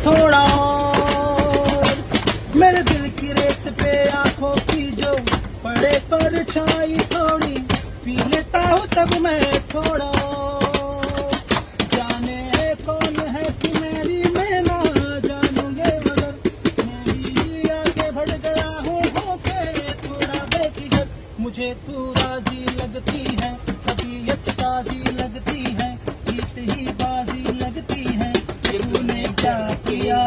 थोड़ा और। मेरे दिल की रेत पे आंखों की जो पड़े परछाई थोड़ी पी लेता हूँ तब मैं थोड़ा और। जाने कौन है तू मेरी मैं ना जानू ये मगर मेरी आगे बढ़ गया हूँ होके थोड़ा बेफिक्र। मुझे तू राजी लगती है तबीयत ताजी लगती है जीत ही बाजी लगती है तूने क्या किया